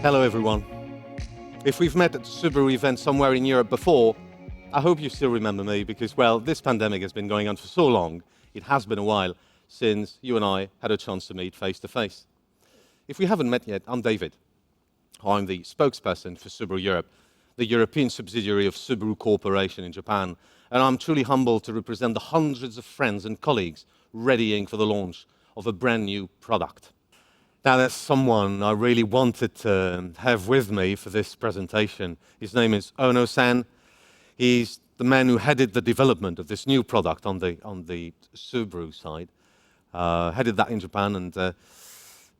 Hello everyone. If we've met at the Subaru event somewhere in Europe before, I hope you still remember me because, well, this pandemic has been going on for so long, it has been a while since you and I had a chance to meet face to face. If we haven't met yet, I'm David. I'm the spokesperson for Subaru Europe, the European subsidiary of Subaru Corporation in Japan, and I'm truly humbled to represent the hundreds of friends and colleagues readying for the launch of a brand new product. Now, there's someone I really wanted to have with me for this presentation. His name is Ono-san. He's the man who headed the development of this new product on the Subaru side. Headed that in Japan, and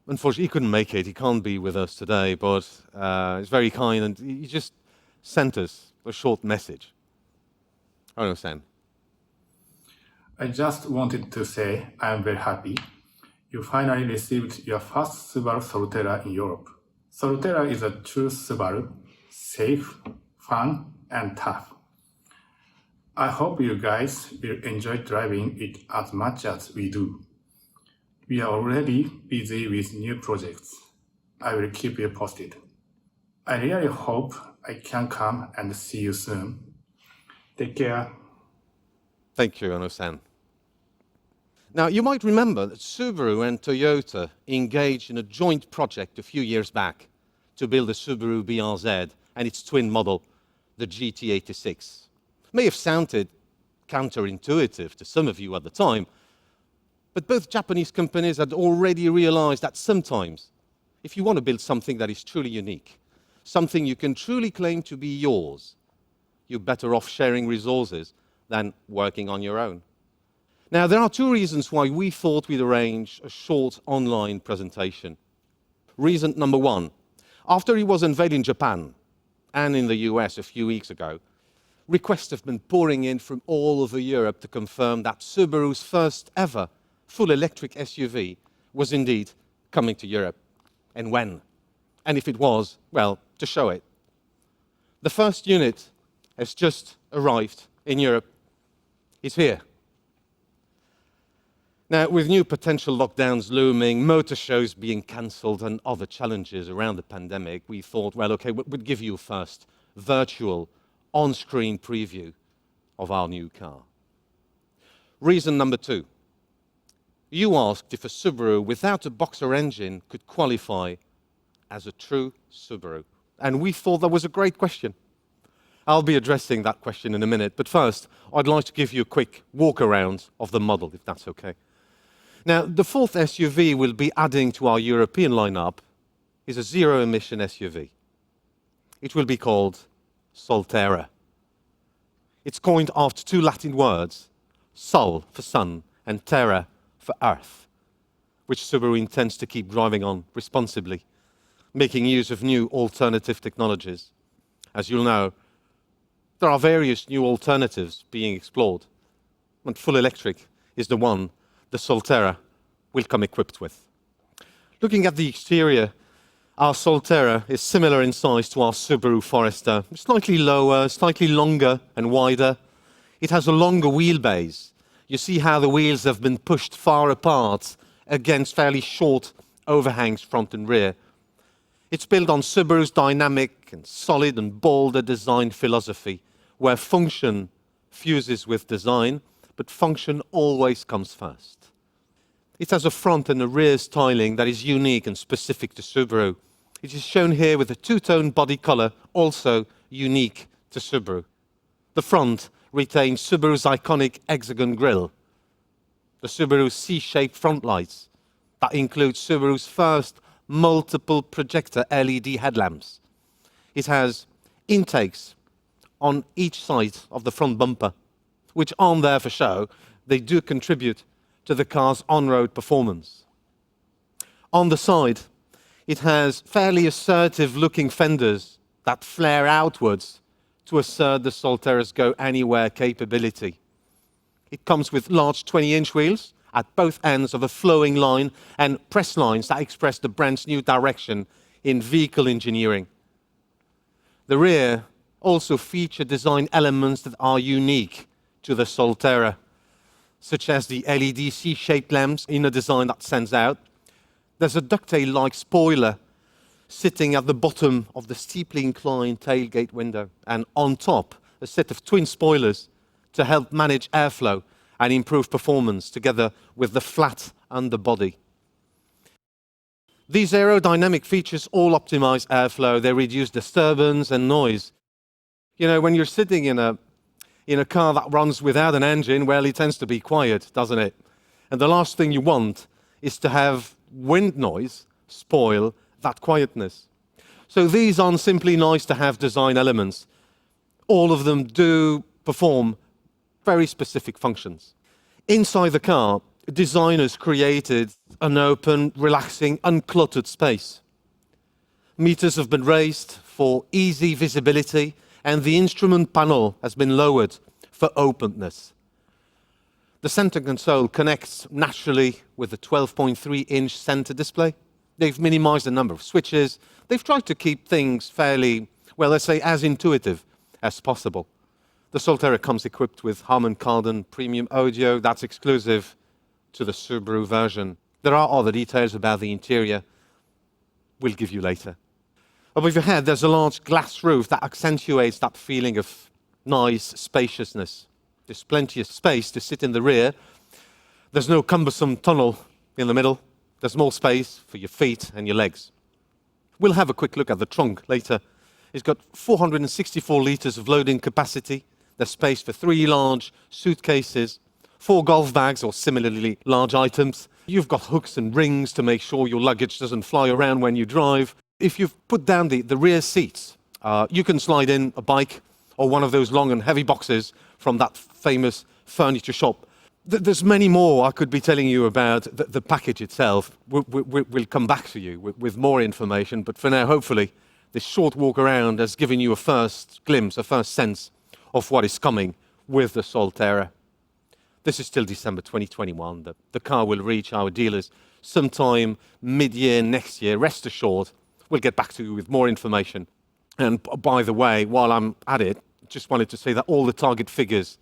unfortunately he couldn't make it. He can't be with us today, but he's very kind, and he just sent us a short message. Ono-san. I just wanted to say I am very happy you finally received your first Subaru Solterra in Europe. Solterra is a true Subaru, safe, fun, and tough. I hope you guys will enjoy driving it as much as we do. We are already busy with new projects. I will keep you posted. I really hope I can come and see you soon. Take care. Thank you, Ono-san. Now, you might remember that Subaru and Toyota engaged in a joint project a few years back to build the Subaru BRZ and its twin model, the GT86. May have sounded counterintuitive to some of you at the time, but both Japanese companies had already realized that sometimes, if you want to build something that is truly unique, something you can truly claim to be yours, you're better off sharing resources than working on your own. Now, there are two reasons why we thought we'd arrange a short online presentation. Reason number one, after it was unveiled in Japan and in the US a few weeks ago, requests have been pouring in from all over Europe to confirm that Subaru's first ever full electric SUV was indeed coming to Europe. And when? And if it was, well, to show it. The first unit has just arrived in Europe. It's here. Now, with new potential lockdowns looming, motor shows being cancelled and other challenges around the pandemic, we thought, well, okay, we'd give you a first virtual, on-screen preview of our new car. Reason number two, you asked if a Subaru without a boxer engine could qualify as a true Subaru. And we thought that was a great question. I'll be addressing that question in a minute, but first, I'd like to give you a quick walk around of the model, if that's okay. Now, the fourth SUV we'll be adding to our European lineup is a zero-emission SUV. It will be called Solterra. It's coined after two Latin words, sol for sun and terra for earth, which Subaru intends to keep driving on responsibly, making use of new alternative technologies. As you'll know, there are various new alternatives being explored, and full electric is the one the Solterra will come equipped with. Looking at the exterior, our Solterra is similar in size to our Subaru Forester, slightly lower, slightly longer and wider. It has a longer wheelbase. You see how the wheels have been pushed far apart against fairly short overhangs front and rear. It's built on Subaru's dynamic and solid and bolder design philosophy, where function fuses with design, but function always comes first. It has a front and a rear styling that is unique and specific to Subaru. It is shown here with a two-tone body color, also unique to Subaru. The front retains Subaru's iconic hexagon grille, the Subaru C-shaped front lights that include Subaru's first multiple projector LED headlamps. It has intakes on each side of the front bumper, which aren't there for show. They do contribute to the car's on-road performance. On the side, it has fairly assertive-looking fenders that flare outwards to assert the Solterra's go-anywhere capability. It comes with large 20-inch wheels at both ends of a flowing line and press lines that express the brand's new direction in vehicle engineering. The rear also feature design elements that are unique to the Solterra, such as the LED C-shaped lamps in a design that stands out. There's a ducktail-like spoiler sitting at the bottom of the steeply inclined tailgate window, and on top, a set of twin spoilers to help manage airflow and improve performance together with the flat underbody. These aerodynamic features all optimize airflow. They reduce disturbance and noise. You know, when you're sitting in a car that runs without an engine, well, it tends to be quiet, doesn't it? And the last thing you want is to have wind noise spoil that quietness. So these aren't simply nice-to-have design elements. All of them do perform very specific functions. Inside the car, designers created an open, relaxing, uncluttered space. Meters have been raised for easy visibility, and the instrument panel has been lowered for openness. The center console connects naturally with the 12.3-inch center display. They've minimized the number of switches. They've tried to keep things fairly, well, let's say, as intuitive as possible. The Solterra comes equipped with Harman Kardon premium audio that's exclusive to the Subaru version. There are other details about the interior we'll give you later. Above your head, there's a large glass roof that accentuates that feeling of nice spaciousness. There's plenty of space to sit in the rear. There's no cumbersome tunnel in the middle. There's more space for your feet and your legs. We'll have a quick look at the trunk later. It's got 464 litres of loading capacity. There's space for 3 large suitcases, 4 golf bags or similarly large items. You've got hooks and rings to make sure your luggage doesn't fly around when you drive. If you've put down the rear seats, you can slide in a bike or one of those long and heavy boxes from that famous furniture shop. There's many more I could be telling you about the package itself. We'll come back to you with more information, but for now, hopefully, this short walk around has given you a first glimpse, a first sense of what is coming with the Solterra. This is still December 2021. The car will reach our dealers sometime mid-year next year. Rest assured, we'll get back to you with more information. And by the way, while I'm at it, just wanted to say that all the target figures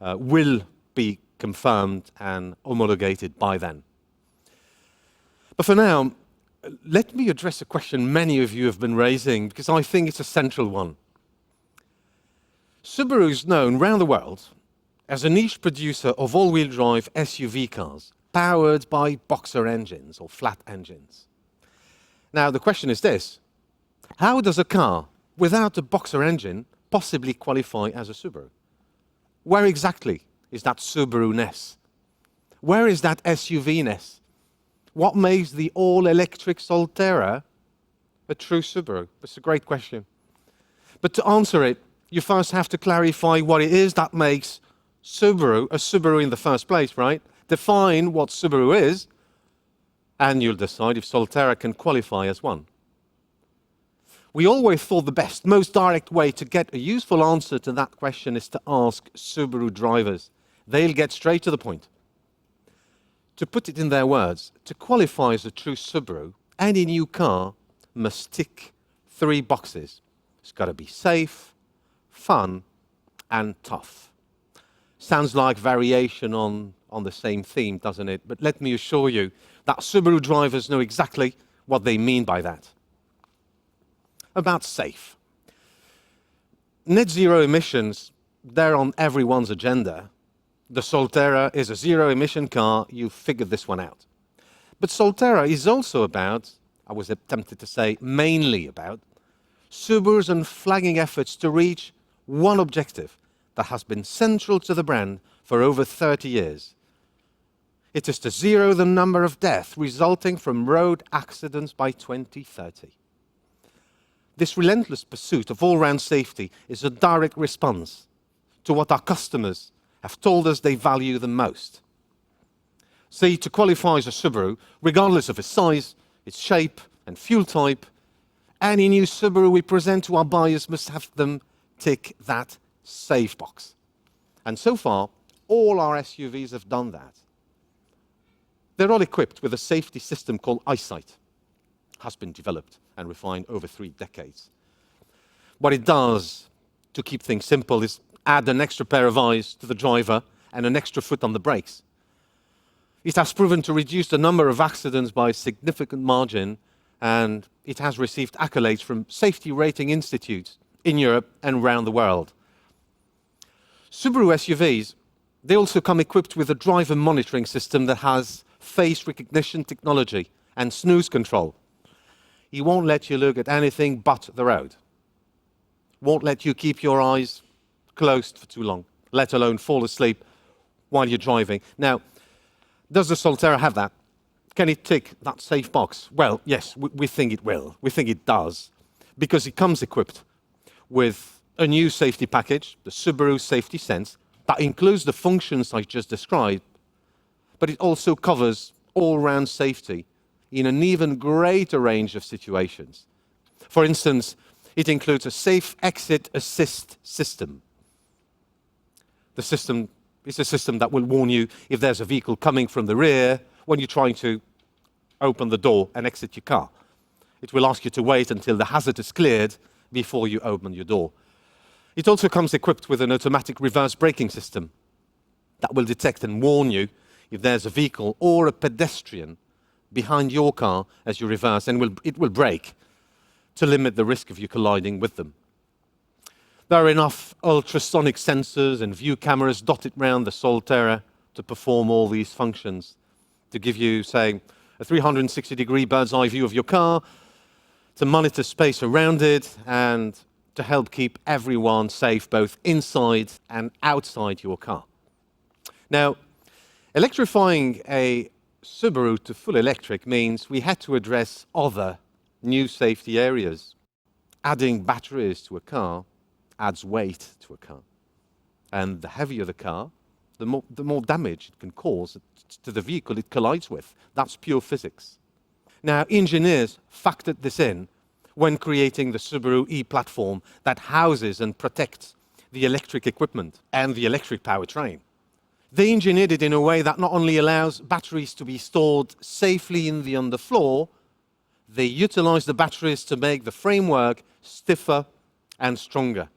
will be confirmed and homologated by then. But for now, let me address a question many of you have been raising, because I think it's a central one. Subaru is known around the world as a niche producer of all-wheel drive SUV cars powered by boxer engines or flat engines. Now, the question is this: how does a car without a boxer engine possibly qualify as a Subaru? Where exactly is that Subaru-ness? Where is that SUV-ness? What makes the all-electric Solterra a true Subaru? It's a great question. But to answer it, you first have to clarify what it is that makes Subaru a Subaru in the first place, right? Define what Subaru is, and you'll decide if Solterra can qualify as one. We always thought the best, most direct way to get a useful answer to that question is to ask Subaru drivers. They'll get straight to the point. To put it in their words, to qualify as a true Subaru, any new car must tick 3 boxes. It's got to be safe, fun, and tough. Sounds like variation on the same theme, doesn't it? But let me assure you that Subaru drivers know exactly what they mean by that. About safe. Net zero emissions, they're on everyone's agenda. The Solterra is a zero-emission car. You figured this one out. But Solterra is also about, I was tempted to say mainly about, Subaru's unflagging efforts to reach one objective that has been central to the brand for over 30 years. It is to zero the number of deaths resulting from road accidents by 2030. This relentless pursuit of all-round safety is a direct response to what our customers have told us they value the most. See, to qualify as a Subaru, regardless of its size, its shape, and fuel type, any new Subaru we present to our buyers must have them tick that safe box. And so far, all our SUVs have done that. They're all equipped with a safety system called EyeSight. Has been developed and refined over 3 decades. What it does, to keep things simple, is add an extra pair of eyes to the driver and an extra foot on the brakes. It has proven to reduce the number of accidents by a significant margin, and it has received accolades from safety rating institutes in Europe and around the world. Subaru SUVs, they also come equipped with a driver monitoring system that has face recognition technology and snooze control. It won't let you look at anything but the road. Won't let you keep your eyes closed for too long, let alone fall asleep while you're driving. Now, does the Solterra have that? Can it tick that safe box? Well, yes, we think it will. We think it does, because it comes equipped with a new safety package, the Subaru Safety Sense, that includes the functions I just described, but it also covers all-round safety in an even greater range of situations. For instance, it includes a safe exit assist system. The system is a system that will warn you if there's a vehicle coming from the rear when you're trying to open the door and exit your car. It will ask you to wait until the hazard is cleared before you open your door. It also comes equipped with an automatic reverse braking system that will detect and warn you if there's a vehicle or a pedestrian behind your car as you reverse, and it will brake to limit the risk of you colliding with them. There are enough ultrasonic sensors and view cameras dotted around the Solterra to perform all these functions, to give you, say, a 360-degree bird's-eye view of your car, to monitor space around it, and to help keep everyone safe both inside and outside your car. Now, electrifying a Subaru to full electric means we had to address other new safety areas. Adding batteries to a car adds weight to a car. And the heavier the car, the more damage it can cause to the vehicle it collides with. That's pure physics. Now, engineers factored this in when creating the Subaru e-platform that houses and protects the electric equipment and the electric powertrain. They engineered it in a way that not only allows batteries to be stored safely in the underfloor, they utilize the batteries to make the framework stiffer and stronger.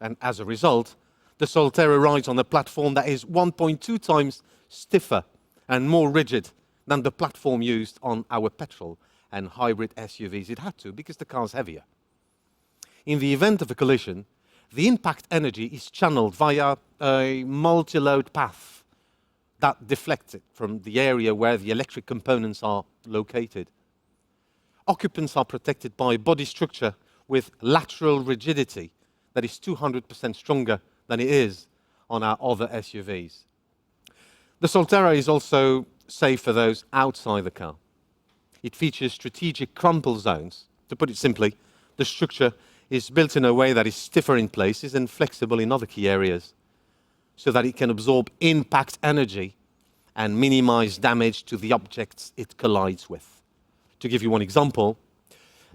And as a result, the Solterra rides on a platform that is 1.2 times stiffer and more rigid than the platform used on our petrol and hybrid SUVs. It had to, because the car's heavier. In the event of a collision, the impact energy is channeled via a multi-load path that deflects it from the area where the electric components are located. Occupants are protected by a body structure with lateral rigidity that is 200% stronger than it is on our other SUVs. The Solterra is also safe for those outside the car. It features strategic crumple zones. To put it simply, the structure is built in a way that is stiffer in places and flexible in other key areas, so that it can absorb impact energy and minimize damage to the objects it collides with. To give you one example,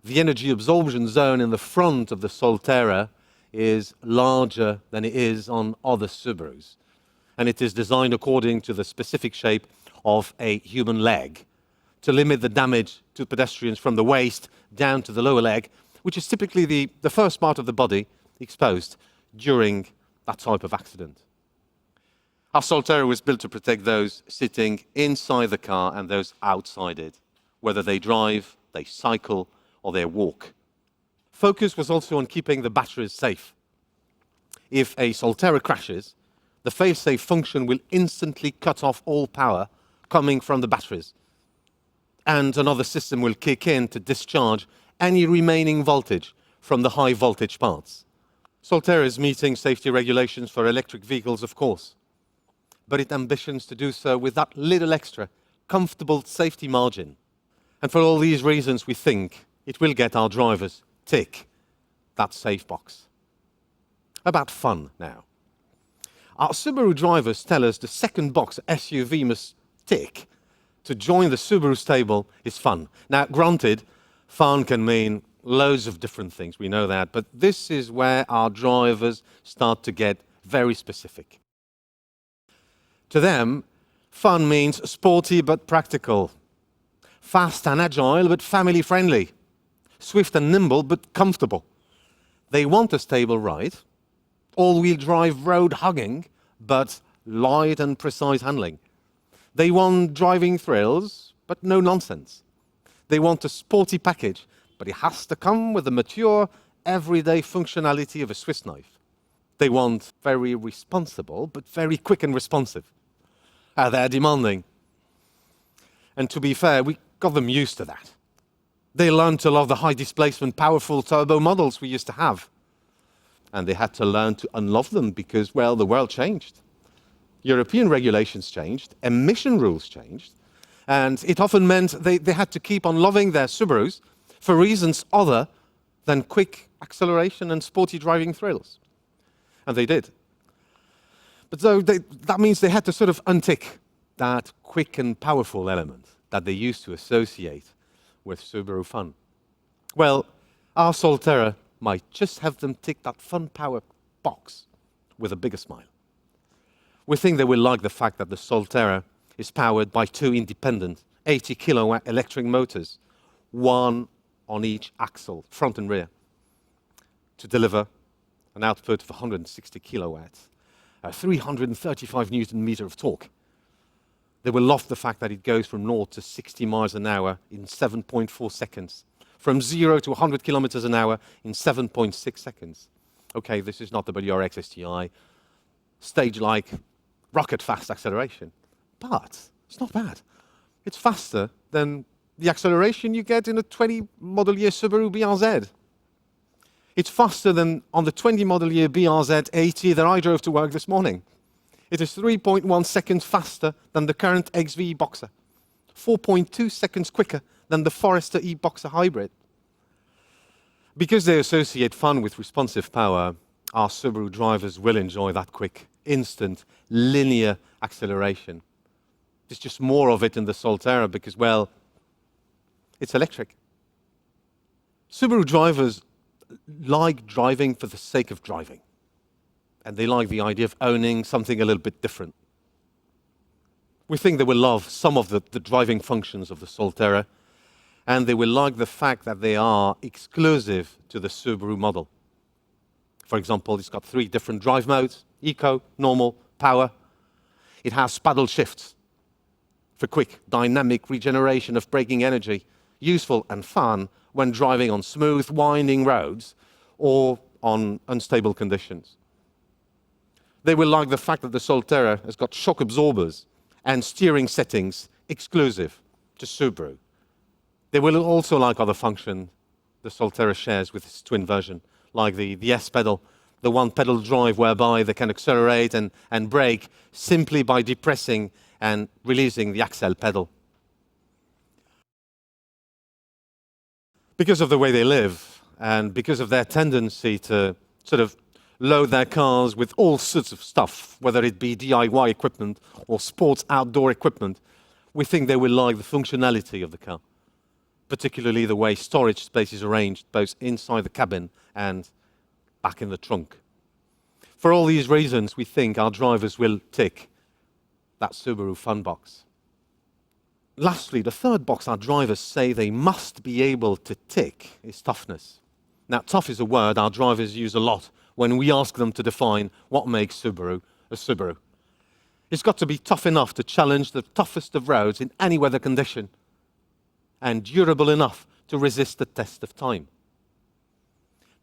the energy absorption zone in the front of the Solterra is larger than it is on other Subarus, and it is designed according to the specific shape of a human leg to limit the damage to pedestrians from the waist down to the lower leg, which is typically the first part of the body exposed during that type of accident. Our Solterra was built to protect those sitting inside the car and those outside it, whether they drive, they cycle, or they walk. Focus was also on keeping the batteries safe. If a Solterra crashes, the fail-safe function will instantly cut off all power coming from the batteries, and another system will kick in to discharge any remaining voltage from the high voltage parts. Solterra is meeting safety regulations for electric vehicles, of course, but it ambitions to do so with that little extra comfortable safety margin. And for all these reasons, we think it will get our drivers tick that safe box. About fun now. Our Subaru drivers tell us the second box an SUV must tick to join the Subaru stable is fun. Now, granted, fun can mean loads of different things, we know that, but this is where our drivers start to get very specific. To them, fun means sporty but practical, fast and agile but family-friendly, swift and nimble but comfortable. They want a stable ride, all-wheel drive road hugging, but light and precise handling. They want driving thrills, but no nonsense. They want a sporty package, but it has to come with the mature, everyday functionality of a Swiss knife. They want very responsible, but very quick and responsive. They're demanding. And to be fair, we got them used to that. They learned to love the high displacement, powerful turbo models we used to have. And they had to learn to unlove them because, well, the world changed. European regulations changed, emission rules changed, and it often meant they had to keep on loving their Subarus for reasons other than quick acceleration and sporty driving thrills. And they did. But so that means they had to sort of untick that quick and powerful element that they used to associate with Subaru fun. Well, our Solterra might just have them tick that fun power box with a bigger smile. We think they will like the fact that the Solterra is powered by two independent 80 kilowatt electric motors, one on each axle, front and rear, to deliver an output of 160 kilowatts, 335 Newton meter of torque. They will love the fact that it goes from 0 to 60 miles an hour in 7.4 seconds, from 0 to 100 kilometers an hour in 7.6 seconds. Okay, this is not the WRX STI, stage-like, rocket-fast acceleration, but it's not bad. It's faster than the acceleration you get in a 20 model year Subaru BRZ. It's faster than on the 20 model year BRZ 80 that I drove to work this morning. It is 3.1 seconds faster than the current XV Boxer, 4.2 seconds quicker than the Forester E-Boxer hybrid. Because they associate fun with responsive power, our Subaru drivers will enjoy that quick, instant, linear acceleration. There's just more of it in the Solterra because, well, it's electric. Subaru drivers like driving for the sake of driving. And they like the idea of owning something a little bit different. We think they will love some of the driving functions of the Solterra, and they will like the fact that they are exclusive to the Subaru model. For example, it's got 3 different drive modes: Eco, Normal, Power. It has paddle shifts for quick, dynamic regeneration of braking energy, useful and fun when driving on smooth, winding roads or on unstable conditions. They will like the fact that the Solterra has got shock absorbers and steering settings exclusive to Subaru. They will also like other functions the Solterra shares with its twin version, like the S pedal, the one pedal drive whereby they can accelerate and brake simply by depressing and releasing the accel pedal. Because of the way they live and because of their tendency to sort of load their cars with all sorts of stuff, whether it be DIY equipment or sports outdoor equipment, we think they will like the functionality of the car, particularly the way storage space is arranged both inside the cabin and back in the trunk. For all these reasons, we think our drivers will tick that Subaru fun box. Lastly, the third box our drivers say they must be able to tick is toughness. Now, tough is a word our drivers use a lot when we ask them to define what makes Subaru a Subaru. It's got to be tough enough to challenge the toughest of roads in any weather condition, and durable enough to resist the test of time.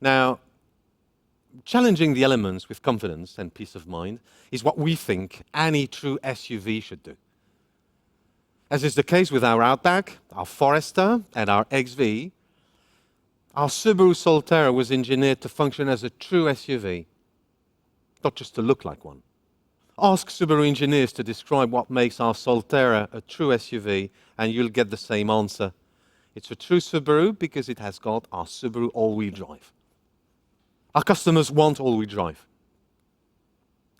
Now, challenging the elements with confidence and peace of mind is what we think any true SUV should do. As is the case with our Outback, our Forester, and our XV, our Subaru Solterra was engineered to function as a true SUV, not just to look like one. Ask Subaru engineers to describe what makes our Solterra a true SUV, and you'll get the same answer. It's a true Subaru because it has got our Subaru all-wheel drive. Our customers want all-wheel drive.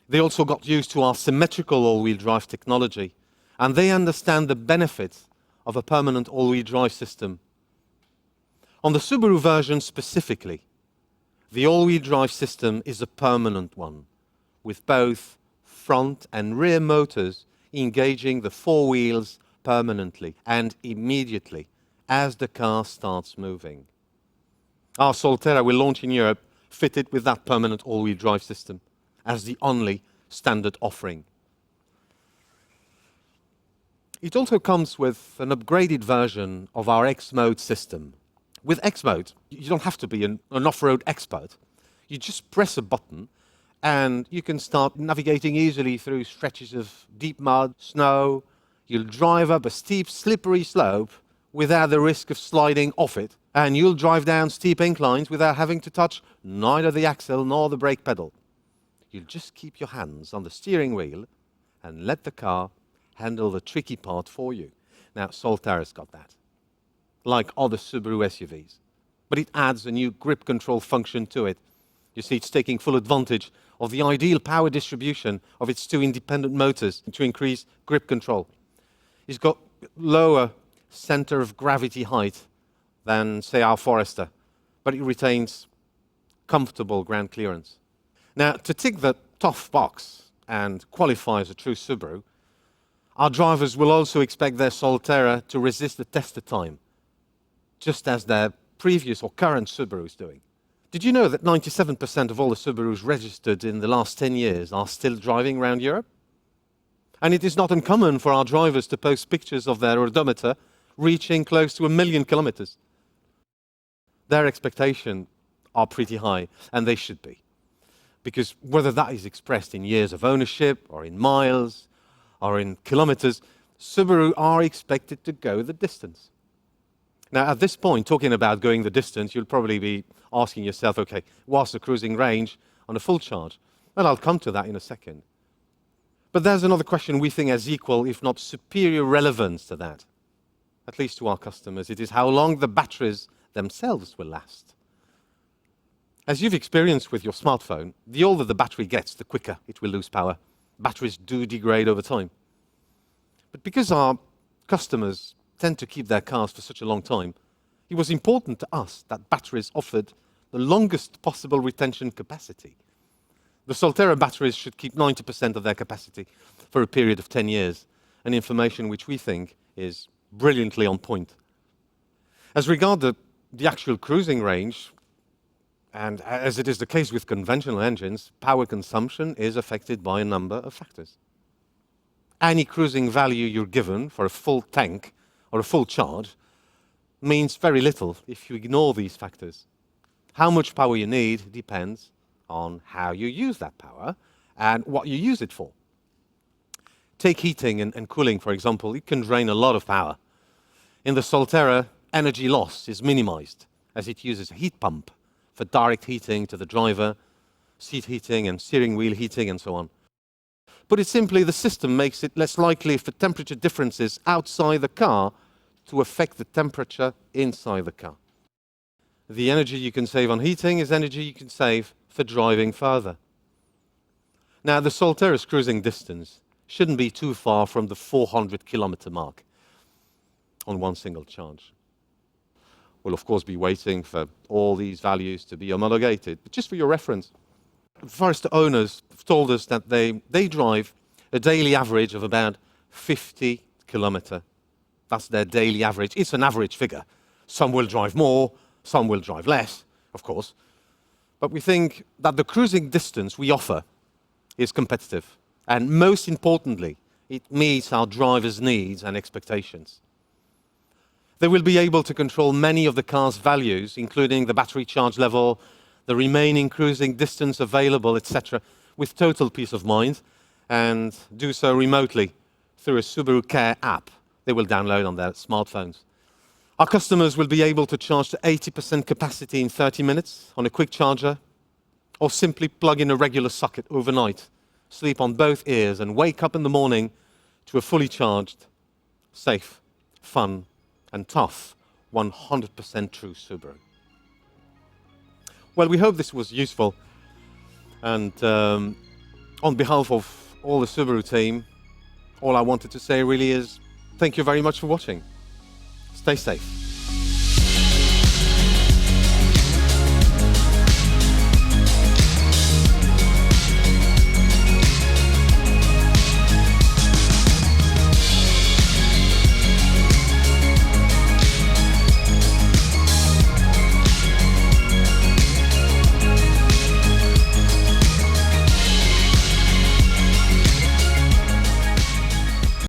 They also got used to our symmetrical all-wheel drive technology, and they understand the benefits of a permanent all-wheel drive system. On the Subaru version specifically, the all-wheel drive system is a permanent one, with both front and rear motors engaging the 4 wheels permanently and immediately as the car starts moving. Our Solterra will launch in Europe fitted with that permanent all-wheel drive system as the only standard offering. It also comes with an upgraded version of our X-Mode system. With X-Mode, you don't have to be an off-road expert. You just press a button and you can start navigating easily through stretches of deep mud, snow. You'll drive up a steep, slippery slope without the risk of sliding off it. And you'll drive down steep inclines without having to touch neither the axle nor the brake pedal. You'll just keep your hands on the steering wheel and let the car handle the tricky part for you. Now, Solterra's got that, like other Subaru SUVs. But it adds a new grip control function to it. You see, it's taking full advantage of the ideal power distribution of its two independent motors to increase grip control. It's got lower center of gravity height than, say, our Forester, but it retains comfortable ground clearance. Now, to tick the tough box and qualify as a true Subaru, our drivers will also expect their Solterra to resist the test of time, just as their previous or current Subaru is doing. Did you know that 97% of all the Subarus registered in the last 10 years are still driving around Europe? And it is not uncommon for our drivers to post pictures of their odometer reaching close to 1 million kilometers. Their expectations are pretty high, and they should be. Because whether that is expressed in years of ownership, or in miles, or in kilometers, Subaru are expected to go the distance. Now, at this point, talking about going the distance, you'll probably be asking yourself, okay, what's the cruising range on a full charge? Well, I'll come to that in a second. But there's another question we think has equal, if not superior relevance to that, at least to our customers. It is how long the batteries themselves will last. As you've experienced with your smartphone, the older the battery gets, the quicker it will lose power. Batteries do degrade over time. But because our customers tend to keep their cars for such a long time, it was important to us that batteries offered the longest possible retention capacity. The Solterra batteries should keep 90% of their capacity for a period of 10 years, an information which we think is brilliantly on point. As regards the actual cruising range, and as it is the case with conventional engines, power consumption is affected by a number of factors. Any cruising value you're given for a full tank or a full charge means very little if you ignore these factors. How much power you need depends on how you use that power and what you use it for. Take heating and cooling, for example. It can drain a lot of power. In the Solterra, energy loss is minimized as it uses a heat pump for direct heating to the driver, seat heating and steering wheel heating and so on. But it's simply the system makes it less likely for temperature differences outside the car to affect the temperature inside the car. The energy you can save on heating is energy you can save for driving further. Now, the Solterra's cruising distance shouldn't be too far from the 400-kilometer mark on one single charge. We'll, of course, be waiting for all these values to be homologated. But just for your reference, Forester owners have told us that they drive a daily average of about 50 kilometers. That's their daily average. It's an average figure. Some will drive more, some will drive less, of course. But we think that the cruising distance we offer is competitive. And most importantly, it meets our drivers' needs and expectations. They will be able to control many of the car's values, including the battery charge level, the remaining cruising distance available, etc., with total peace of mind, and do so remotely through a Subaru Care app they will download on their smartphones. Our customers will be able to charge to 80% capacity in 30 minutes on a quick charger, or simply plug in a regular socket overnight, sleep on both ears, and wake up in the morning to a fully charged, safe, fun, and tough 100% true Subaru. Well, we hope this was useful, and on behalf of all the Subaru team, all I wanted to say really is thank you very much for watching. Stay safe.